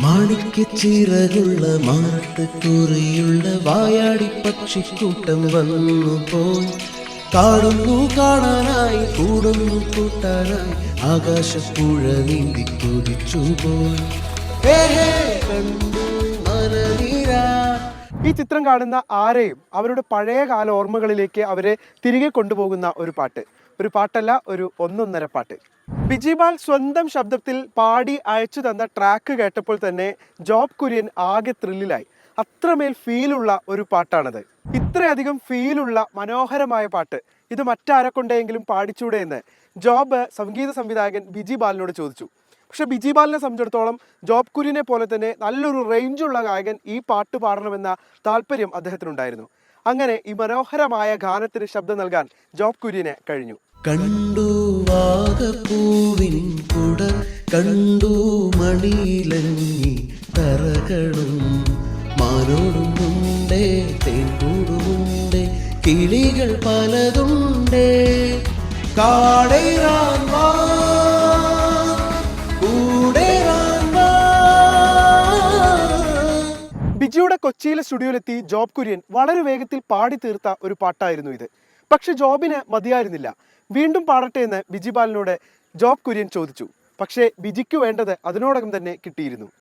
മാണിക്യച്ചിറകുള്ള മാറത്തുകുറിയുള്ള വായാടി പക്ഷിക്കൂട്ടം വന്നു പോയി. കാണുന്നു കാണാനായി കൂടുന്നു കൂട്ടാനായി ആകാശപ്പുഴ നീന്തി കുതിച്ചു പോയി. കണ്ടു മനനീരാ. ഈ ചിത്രം കാണുന്ന ആരെയും അവരുടെ പഴയ കാല ഓർമ്മകളിലേക്ക് അവരെ തിരികെ കൊണ്ടുപോകുന്ന ഒരു പാട്ട്. ഒരു പാട്ടല്ല, ഒരു ഒന്നൊന്നര പാട്ട്. ബിജിപാൽ സ്വന്തം ശബ്ദത്തിൽ പാടി അയച്ചു തന്ന ട്രാക്ക് കേട്ടപ്പോൾ തന്നെ ജോബ് കുര്യൻ ആകെ ത്രില്ലിലായി. അത്രമേൽ ഫീലുള്ള ഒരു പാട്ടാണത്. ഇത്രയധികം ഫീലുള്ള മനോഹരമായ പാട്ട് ഇത് മറ്റാരെ കൊണ്ടെങ്കിലും പാടിച്ചൂടെ എന്ന് ജോബ് സംഗീത സംവിധായകൻ ബിജിപാലിനോട് ചോദിച്ചു. പക്ഷെ ബിജിപാലിനെ സംബന്ധിച്ചിടത്തോളം ജോബ് കുര്യനെ പോലെ തന്നെ നല്ലൊരു റേഞ്ചുള്ള ഗായകൻ ഈ പാട്ട് പാടണമെന്ന താല്പര്യം അദ്ദേഹത്തിനുണ്ടായിരുന്നു. അങ്ങനെ ഈ മനോഹരമായ ഗാനത്തിന് ശബ്ദം നൽകാൻ ജോബ് കുര്യന് കഴിഞ്ഞു. കണ്ടു വാഗപ്പൂവിൻ കുട കണ്ടു മണിയിലങ്ങി തറകളും മാനോടുമുണ്ടേ തേൻകൂടുമുണ്ടേ കിളികൾ പലതുണ്ടേ കാടേറാൻ വാ കൂടേറാൻ വാ. ബിജിയുടെ കൊച്ചിയിലെ സ്റ്റുഡിയോയിലെത്തി ജോബ് കുര്യൻ വളരെ വേഗത്തിൽ പാടി തീർത്ത ഒരു പാട്ടായിരുന്നു ഇത്. പക്ഷെ ജോബിന് മതിയായിരുന്നില്ല. വീണ്ടും പാടട്ടെ എന്ന് ബിജിപാലിനോട് ജോബ് കുര്യൻ ചോദിച്ചു. പക്ഷേ ബിജിക്ക് വേണ്ടത് അതിനോടകം തന്നെ കിട്ടിയിരുന്നു.